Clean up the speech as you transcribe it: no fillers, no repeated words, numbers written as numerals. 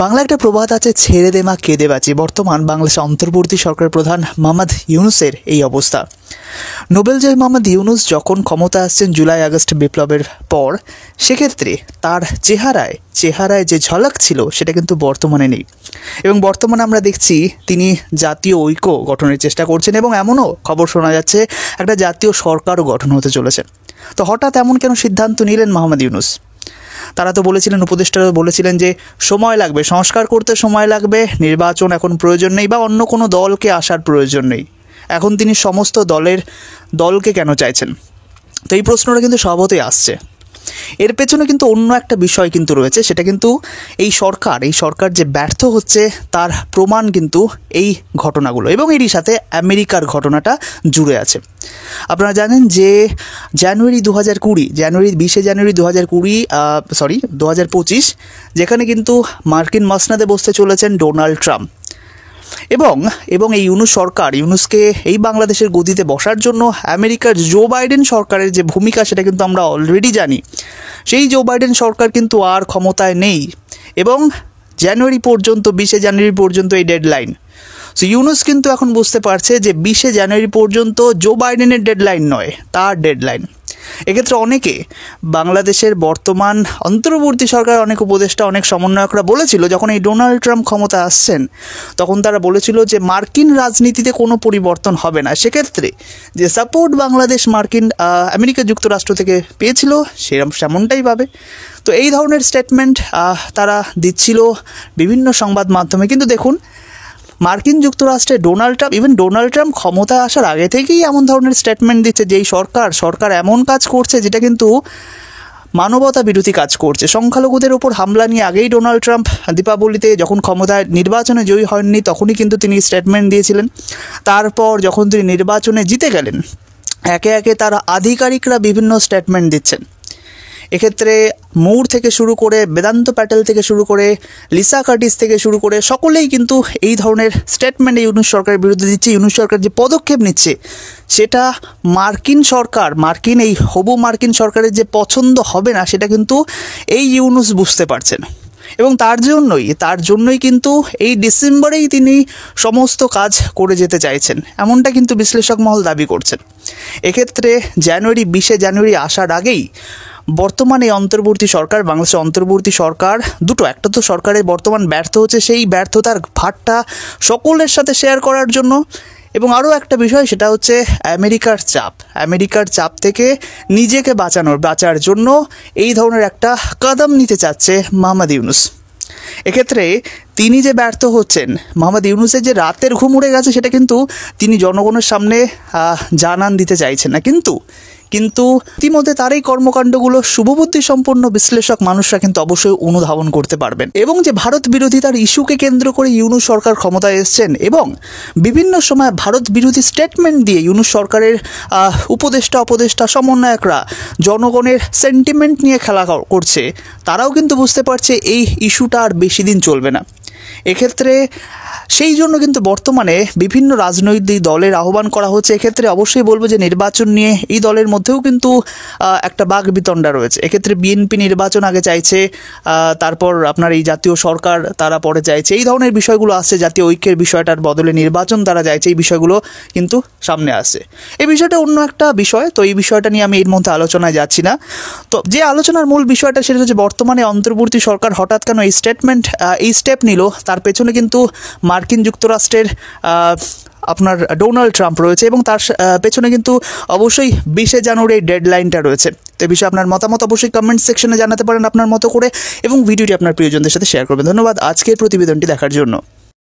বাংলা একটা প্রবাদ আছে, ছেড়ে দে মা কেঁদে বাঁচি। বর্তমান বাংলাদেশের অন্তর্বর্তী সরকার প্রধান মোহাম্মদ ইউনূসের এই অবস্থা। নোবেলজয়ী মোহাম্মদ ইউনূস যখন ক্ষমতা আসছেন জুলাই আগস্ট বিপ্লবের পর, সেক্ষেত্রে তার চেহারায় যে ঝলক ছিল সেটা কিন্তু বর্তমানে নেই। এবং বর্তমানে আমরা দেখছি তিনি জাতীয় ঐক্য গঠনের চেষ্টা করছেন, এবং এমনও খবর শোনা যাচ্ছে একটা জাতীয় সরকারও গঠন হতে চলেছে। তো হঠাৎ এমন কেন সিদ্ধান্ত নিলেন মোহাম্মদ ইউনূস? তারা তো বলেছিলেন, উপদেষ্টারা বলেছিলেন যে সময় লাগবে, সংস্কার করতে সময় লাগবে, নির্বাচন এখন প্রয়োজন নেই বা অন্য কোনো দলকে আসার প্রয়োজন নেই। এখন তিনি সমস্ত দলকে কেন চাইছেন? তো এই প্রশ্নটা কিন্তু স্বভাবতই আসছে। এর পেছনে কিন্তু অন্য একটা বিষয় কিন্তু রয়েছে, সেটা কিন্তু এই সরকার যে ব্যর্থ হচ্ছে তার প্রমাণ কিন্তু এই ঘটনাগুলো, এবং এরই সাথে আমেরিকার ঘটনাটা জুড়ে আছে। আপনারা জানেন যে জানুয়ারি 2025, যেখানে কিন্তু মার্কিন মসনদে বসতে চলেছেন ডোনাল্ড ট্রাম্প, এবং এই ইউনূসকে এই বাংলাদেশের গদিতে বসার জন্য আমেরিকার জো বাইডেন সরকারের যে ভূমিকা সেটা কিন্তু আমরা অলরেডি জানি। সেই জো বাইডেন সরকার কিন্তু আর ক্ষমতায় নেই, এবং 20 জানুয়ারি পর্যন্ত এই ডেডলাইন। সো ইউনূস কিন্তু এখন বুঝতে পারছে যে 20 জানুয়ারি পর্যন্ত জো বাইডেনের ডেডলাইন নয়, তার ডেডলাইন। এক্ষেত্রে অনেকে বাংলাদেশের বর্তমান অন্তর্বর্তী সরকার, অনেক উপদেষ্টা, অনেক সমন্বয়করা বলেছিল, যখন এই ডোনাল্ড ট্রাম্প ক্ষমতা আসছেন তখন তারা বলেছিল যে মার্কিন রাজনীতিতে কোনো পরিবর্তন হবে না। সেক্ষেত্রে যে সাপোর্ট বাংলাদেশ আমেরিকা যুক্তরাষ্ট্র থেকে পেয়েছিল সেমনটাই পাবে। তো এই ধরনের স্টেটমেন্ট তারা দিচ্ছিল বিভিন্ন সংবাদ মাধ্যমে। কিন্তু দেখুন, মার্কিন যুক্তরাষ্ট্রে ডোনাল্ড ট্রাম্প ক্ষমতায় আসার আগে থেকেই এমন ধরনের স্টেটমেন্ট দিচ্ছে যে এই সরকার এমন কাজ করছে যেটা কিন্তু মানবতা বিরোধী কাজ করছে। সংখ্যালঘুদের ওপর হামলা নিয়ে আগেই ডোনাল্ড ট্রাম্প দীপাবলিতে যখন ক্ষমতায় নির্বাচনে জয়ী হননি তখনই কিন্তু তিনি স্টেটমেন্ট দিয়েছিলেন। তারপর যখন তিনি নির্বাচনে জিতে গেলেন, একে একে তার আধিকারিকরা বিভিন্ন স্টেটমেন্ট দিচ্ছেন। এক্ষেত্রে মৌর থেকে শুরু করে বেদান্ত প্যাটেল থেকে শুরু করে লিসা কার্টিস থেকে শুরু করে সকলেই কিন্তু এই ধরনের স্টেটমেন্ট ইউনূস সরকারের বিরুদ্ধে দিচ্ছে। ইউনূস সরকার যে পদক্ষেপ নিচ্ছে সেটা এই হবু মার্কিন সরকারের যে পছন্দ হবে না সেটা কিন্তু এই ইউনূস বুঝতে পারছেন, এবং তার জন্যই কিন্তু এই ডিসেম্বরেই তিনি সমস্ত কাজ করে যেতে চাইছেন, এমনটা কিন্তু বিশ্লেষক মহল দাবি করছেন। এক্ষেত্রে 20 জানুয়ারি আসার আগেই বর্তমানে বাংলাদেশের অন্তর্বর্তী সরকার একটা তো সরকারের বর্তমান ব্যর্থ হচ্ছে, সেই ব্যর্থতার ভারটা সকলের সাথে শেয়ার করার জন্য, এবং আরও একটা বিষয় সেটা হচ্ছে আমেরিকার চাপ থেকে নিজেকে বাঁচার জন্য এই ধরনের একটা কদম নিতে চাচ্ছে মোহাম্মদ ইউনূস। এক্ষেত্রে তিনি যে ব্যর্থ হচ্ছেন, মোহাম্মদ ইউনূসের যে রাতের ঘুম উড়ে গেছে সেটা কিন্তু তিনি জনগণের সামনে জানান দিতে চাইছেন না। কিন্তু ইতিমধ্যে তার এই কর্মকাণ্ডগুলো শুভবুদ্ধি সম্পন্ন বিশ্লেষক মানুষরা কিন্তু অবশ্যই অনুধাবন করতে পারবেন। এবং যে ভারত বিরোধিতার ইস্যুকে কেন্দ্র করে ইউনূস সরকার ক্ষমতায় এসছেন, এবং বিভিন্ন সময় ভারত বিরোধী স্টেটমেন্ট দিয়ে ইউনূস সরকারের উপদেষ্টা সমন্বয়করা জনগণের সেন্টিমেন্ট নিয়ে খেলা করছে, তারাও কিন্তু বুঝতে পারছে এই ইস্যুটা আর বেশি দিন চলবে না। এক্ষেত্রে সেই জন্য কিন্তু বর্তমানে বিভিন্ন রাজনৈতিক দলের আহ্বান করা হচ্ছে। এক্ষেত্রে অবশ্যই বলবো যে নির্বাচন নিয়ে এই দলের মধ্যেও কিন্তু একটা বাকবিতণ্ডা রয়েছে। এক্ষেত্রে বিএনপি নির্বাচন আগে চাইছে, তারপর আপনার এই জাতীয় সরকার তারা পরে চাইছে। এই ধরনের বিষয়গুলো আসছে, জাতীয় ঐক্যের বিষয়টার বদলে নির্বাচন তারা চাইছে, এই বিষয়গুলো কিন্তু সামনে আসছে। এই বিষয়টা অন্য একটা বিষয়, তো এই বিষয়টা নিয়ে আমি এর মধ্যে আলোচনায় যাচ্ছি না। তো যে আলোচনার মূল বিষয়টা সেটা হচ্ছে বর্তমানে অন্তর্বর্তী সরকার হঠাৎ কেন এই স্টেপ নিল, তার পেছনে কিন্তু মার্কিন যুক্তরাষ্ট্রের আপনার ডোনাল্ড ট্রাম্প রয়েছে, এবং তার পেছনে কিন্তু অবশ্যই 20 জানুয়ারি এই ডেডলাইনটা রয়েছে। তো এই বিষয়ে আপনার মতামত অবশ্যই কমেন্ট সেকশনে জানাতে পারেন আপনার মতো করে, এবং ভিডিওটি আপনার প্রিয়জনদের সাথে শেয়ার করবেন। ধন্যবাদ আজকের প্রতিবেদনটি দেখার জন্য।